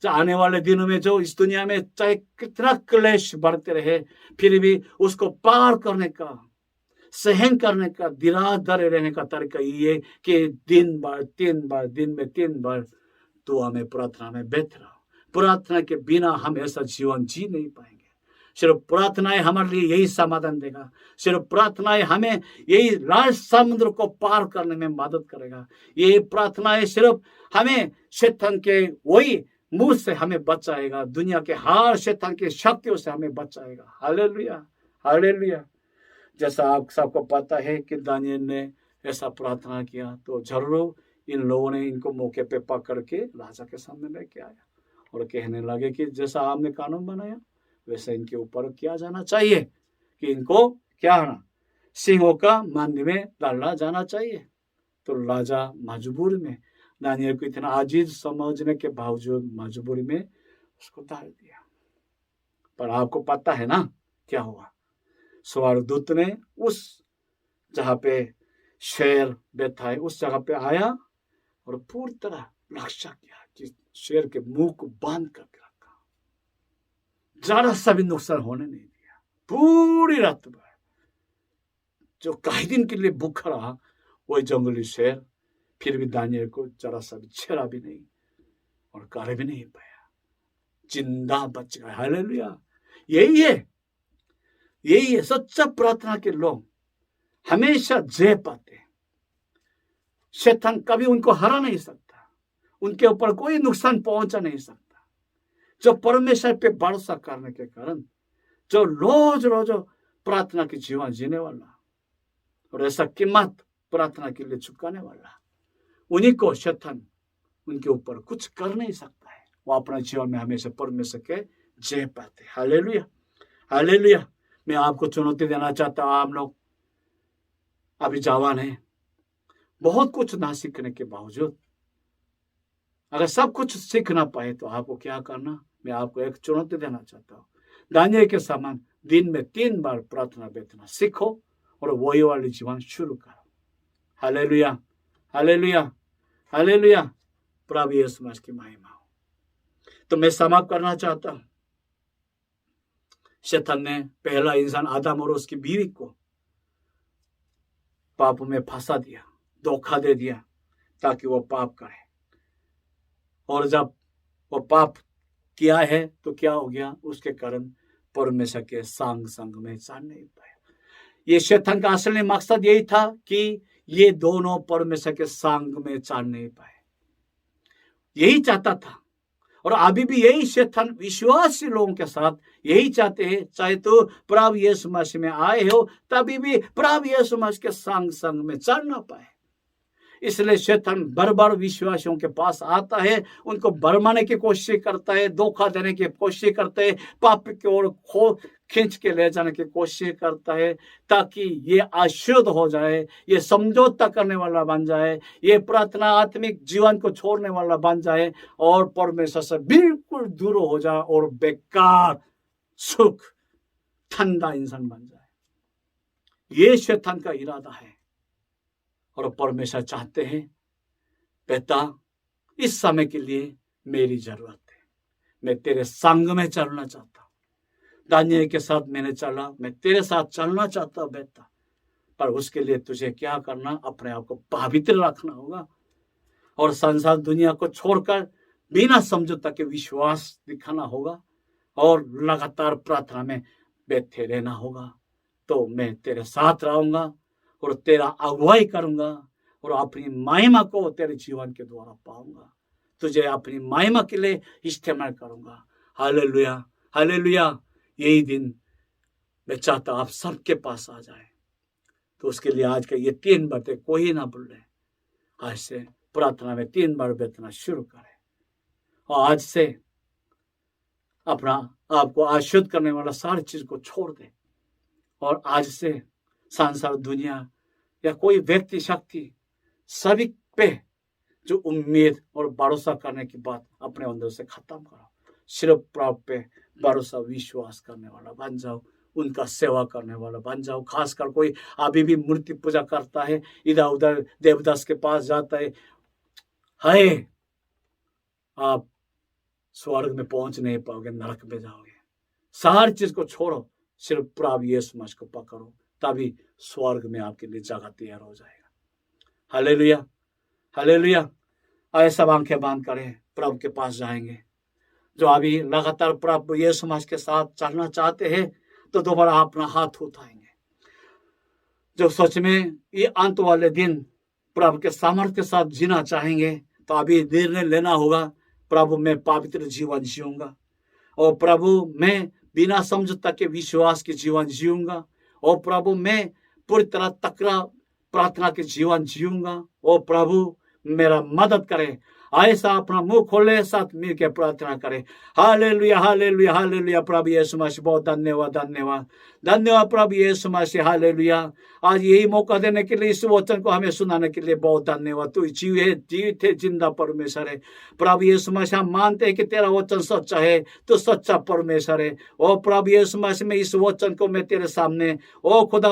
आने वाले दिनों में जो इस दुनिया में चाहे कितना क्लेश बढ़ते रहे, फिर भी उसको पार करने का, सहन करने का, धीरे रहने का तरीका ये कि दिन में 3 बार दुआ में, प्रार्थना में बैठ रहा। प्रार्थना के बिना हम ऐसा जीवन जी नहीं पाएंगे। सिर्फ प्रार्थनाएं हमारे लिए यही समाधान देगा। सिर्फ प्रार्थनाएं हमें यही लाल समुद्र को पार करने में मदद करेगा। ये प्रार्थनाएं सिर्फ हमें शैतान के वही मुंह से हमें बचाएगा, दुनिया के हर शैतान की शक्तियों से हमें बचाएगा। Hallelujah, hallelujah. जैसा आप सबको पता है कि दानिएल ने ऐसा प्रार्थना किया, तो जरूर इन लोगों ने इनको मौके पे पकड़ के राजा के सामने लेके आया और कहने लगे कि जैसा आपने कानून बनाया वैसे इनके ऊपर किया जाना चाहिए, कि इनको क्या ना सिंहों का मांद में डाला जाना चाहिए। तो राजा मजबूरी में, दानिएल को इतना आजीज समझने के बावजूद मजबूरी में उसको डाल दिया। पर आपको पता है ना क्या हुआ? स्वर्गदूत ने उस जहां पे शेर बैठा है उस जगह पे आया और पूरी तरह रक्षा किया कि शेर के मुंह को बांध करके रखा, जरा सा भी नुकसान होने नहीं दिया। पूरी रात भर जो कई दिन के लिए भूखा रहा वही जंगली शेर, फिर भी दानिएल को जरा सा भी छेड़ा भी नहीं और कर भी नहीं पाया, जिंदा बच गया। हालेलुया। यही है सच्चा प्रार्थना के लोग हमेशा जय पाते हैं। शैतान कभी उनको हरा नहीं सकता, उनके ऊपर कोई नुकसान पहुंचा नहीं सकता। जो परमेश्वर पे भरोसा करने के कारण, जो रोज रोज प्रार्थना की जीवन जीने वाला और ऐसा कीमत प्रार्थना के लिए चुकाने वाला, उन्हीं को शैतान उनके ऊपर कुछ कर नहीं सकता है। वो अपना जीवन में हमेशा परमेश्वर के जय पाते। Hallelujah, hallelujah. मैं आपको चुनौती देना चाहता हूं, आप लोग अभी जवान हैं, बहुत कुछ ना सीखने के बावजूद अगर सब कुछ सीख ना पाए तो आपको क्या करना? मैं आपको एक चुनौती देना चाहता हूँ, दानिएल के समान दिन में 3 बार प्रार्थना बैठना सीखो और वही वाली जीवन शुरू करो। Hallelujah, hallelujah, hallelujah. प्रभु यीशु मसीह की महिमा हो। तो मैं समाप्त करना चाहता हूं। शैतान ने पहला इंसान आदम और उसकी बीवी को पाप में फंसा दिया, धोखा दे दिया ताकि वो पाप करे। और जब वो पाप किया है तो क्या हो गया? उसके कारण परमेश्वर के संग में चल नहीं पाया। ये शैतान का असली मकसद यही था कि ये दोनों परमेश्वर के संग में चल नहीं पाए, यही चाहता था। और अभी भी यही शैतान विश्वासी लोगों के साथ यही चाहते हैं, चाहे तो प्रभु यीशु मसीह में आए हो तभी भी प्रभु यीशु मसीह के संग में चल ना पाए। इसलिए शैतान बार विश्वासियों के पास आता है, उनको भरमाने की कोशिश करता है, धोखा देने की कोशिश करता है, पाप की ओर खींच के ले जाने की कोशिश करता है, ताकि ये अशुद्ध हो जाए, ये समझौता करने वाला बन जाए, ये प्रार्थना आत्मिक जीवन को छोड़ने वाला बन जाए और परमेश्वर से बिल्कुल दूर हो जाए और बेकार सुख ठंडा इंसान बन जाए। ये शैतान का इरादा है। और परमेश्वर चाहते हैं, बेटा इस समय के लिए मेरी जरूरत है, मैं तेरे संग में चलना चाहता हूं। दानिएल के साथ मैंने चला, मैं तेरे साथ चलना चाहता हूं बेटा, पर उसके लिए तुझे क्या करना? अपने आप को पवित्र रखना होगा। और संसार दुनिया को छोड़कर बिना समझौता के विश्वास दिखाना होगा और लगातार प्रार्थना में बैठे रहना होगा। तो मैं तेरे साथ रहूंगा और तेरा अगुवाई करूंगा और अपनी महिमा को तेरे जीवन के द्वारा पाऊंगा, तुझे अपनी महिमा के लिए इस्तेमाल करूंगा। Hallelujah, hallelujah. यही दिन मैं चाहता आप सबके पास आ जाए। तो उसके लिए आज का ये 3 बातें कोई ना भूले। आज से प्रार्थना में 3 बार बैठना शुरू करें और आज से अपना आपको अशुद्ध करने वाला सारी चीज को छोड़ दे और आज से संसार दुनिया या कोई व्यक्ति शक्ति सभी पे जो उम्मीद और भरोसा करने की बात अपने अंदर से खत्म करो। सिर्फ प्रभु पे भरोसा विश्वास करने वाला बन जाओ, उनका सेवा करने वाला बन जाओ। खासकर कोई अभी भी मूर्ति पूजा करता है, इधर उधर देवदास के पास जाता है, आप स्वर्ग में पहुंच नहीं पाओगे, नरक में जाओगे। सारी चीज को छोड़ो, सिर्फ प्रभु यीशु मसीह को पकड़ो, तभी स्वर्ग में आपके लिए जगह तैयार हो जाएगा। Hallelujah, hallelujah. ऐसा आंखें बांध करें, प्रभु के पास जाएंगे। जो अभी लगातार प्रभु यीशु मसीह के साथ चलना चाहते हैं तो दोबारा अपना हाथ उठाएंगे। जो सच में ये अंत वाले दिन प्रभु के सामर्थ्य के साथ जीना चाहेंगे तो अभी निर्णय लेना होगा, प्रभु मैं पवित्र जीवन जीऊंगा और प्रभु मैं बिना समझौता के विश्वास के जीवन जीऊंगा और प्रभु मैं पूरी तरह तकड़ा प्रार्थना के जीवन जीऊंगा और प्रभु मेरा मदद करे। ऐसा अपना मुंह खोले, साथ मिल के प्रार्थना करें। Hallelujah, hallelujah, hallelujah. प्रभु यीशु मसीह बहुत धन्यवाद, धन्यवाद, धन्यवाद प्रभु यीशु मसीह। हालेलुया। आज यही मौका देने के लिए, इस वचन को हमें सुनाने के लिए बहुत धन्यवाद। तू जीवित है, जिंदा परमेश्वर है। प्रभु यीशु मसीह, हम मानते हैं कि तेरा वचन सच्चा है, तू सच्चा परमेश्वर है। ओ प्रभु यीशु मसीह, मैं इस वचन को मैं तेरे सामने ओ खुदा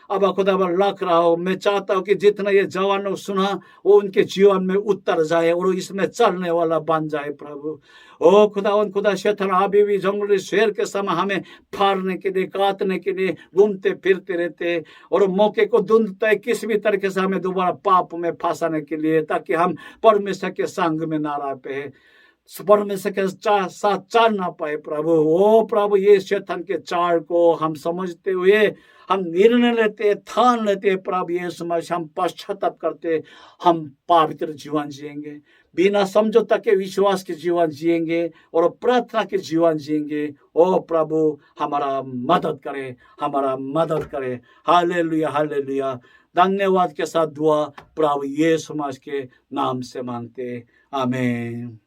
अब खुदा रख रहा हूँ। मैं चाहता हूँ कि जितना ये जवानों सुना वो उनके जीवन में उतर जाए और इसमें चलने वाला बन जाए। प्रभु ओ खुदा शैतान अभी भी जंगली शेर के समय हमें फाड़ने के लिए, काटने के लिए घूमते फिरते रहते और मौके को ढूंढते हैं किसी भी तरीके से हमें दोबारा पाप में फंसाने के लिए, ताकि हम परमेश्वर के संग में ना रह पाए, परमेश्वर के साथ चल ना पाए। प्रभु ओ प्रभु, ये शैतान के चाल को हम समझते हुए हम निर्णय लेते, ठान लेते। प्रभु यीशु मसीह, हम पश्चाताप करते, हम पवित्र जीवन जिएंगे, बिना समझौता के विश्वास के जीवन जिएंगे और प्रार्थना के जीवन जिएंगे। ओ प्रभु हमारा मदद करे, हमारा मदद करे। Hallelujah, hallelujah. धन्यवाद के साथ दुआ प्रभु यीशु मसीह के नाम से मांगते, आमीन।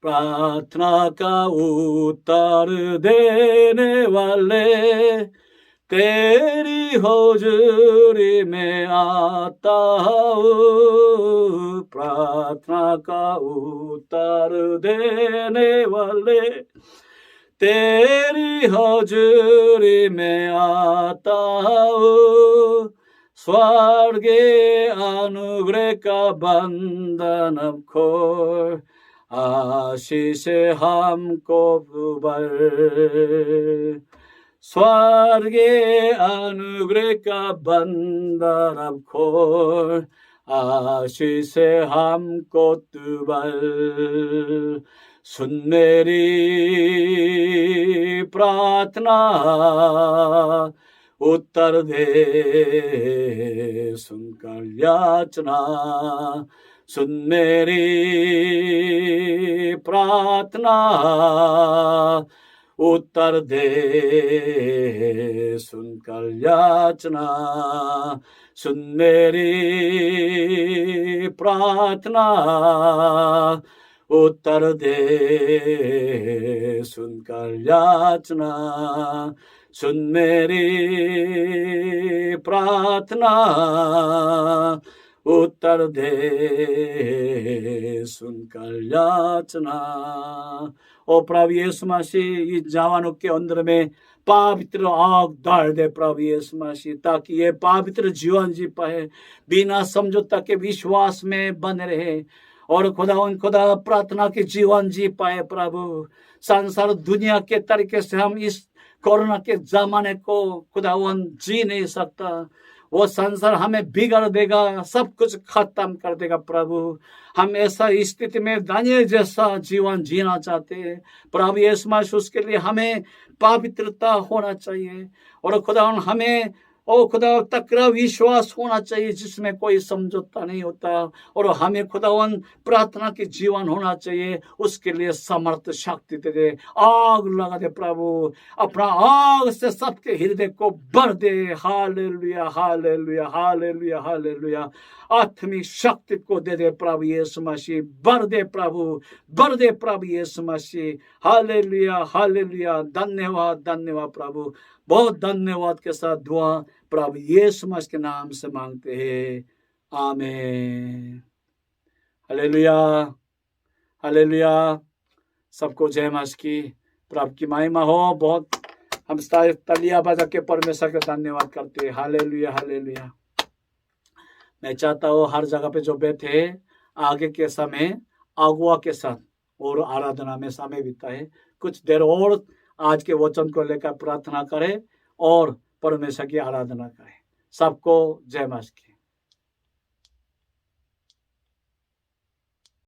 प्रार्थना का उत्तर देने वाले, तेरी हुजूरी में आता हूँ। प्रार्थना का उत्तर देने वाले, तेरी हुजूरी में आता हूँ। स्वर्गीय अनुग्रह का बंधन खोल, आशीष हमको भर। स्वर्गीय अनुग्रह का बंधन अब खोल, आशीष हमको तू बल। सुन मेरी प्रार्थना, उत्तर दे सुनकर याचना। सुन मेरी प्रार्थना, उत्तर दे सुनकर याचना। सुन मेरी प्रार्थना, उत्तर दे सुनकर याचना। सुन मेरी प्रार्थना, उत्तर दे सुनकर याचना। ओ प्रभु यीशु मसीह, इस जवानों के अंदर में पवित्र आग डाल दे प्रभु यीशु मसीह, ताकि ये पवित्र जीवन जी पाए, बिना समझौता के विश्वास में बने रहे और खुदा प्रार्थना के जीवन जी पाए। प्रभु संसार दुनिया के तरीके से हम इस कोरोना के जमाने को खुदावन जी नहीं सकता। वो संसार हमें बिगाड़ देगा, सब कुछ खत्म कर देगा। प्रभु हम ऐसा स्थिति में दानियल जैसा जीवन जीना चाहते हैं। प्रभु यीशु मसीह उसके लिए हमें पवित्रता होना चाहिए और खुदा हमें ओ खुदा तकड़ा विश्वास होना चाहिए जिसमें कोई समझौता नहीं होता। और हमें खुदावन प्रार्थना की जीवन होना चाहिए, उसके लिए समर्थ शक्ति दे दे, आग लगा दे प्रभु, अपना आग से सबके हृदय को भर दे। Hallelujah hallelujah hallelujah hallelujah. आत्मिक शक्ति को दे दे प्रभु यीशु मसीह, भर दे प्रभु, भर दे प्रभु यीशु मसीह। Hallelujah hallelujah. धन्यवाद धन्यवाद प्रभु, बहुत धन्यवाद के साथ दुआ प्रभु यीशु मसीह के नाम से मांगते हैं, आमीन। Hallelujah hallelujah. सबको जय मसीह की, प्रभु की महिमा हो। बहुत हम तालियां बजा के परमेश्वर का धन्यवाद करते हैं। Hallelujah hallelujah. मैं चाहता हूँ हर जगह पे जो बैठे आगे के समय अगुआ के साथ और आराधना में समय बिताए, कुछ देर और आज के वचन को लेकर प्रार्थना करें और परमेश्वर की आराधना करें। सबको जय मसीह की।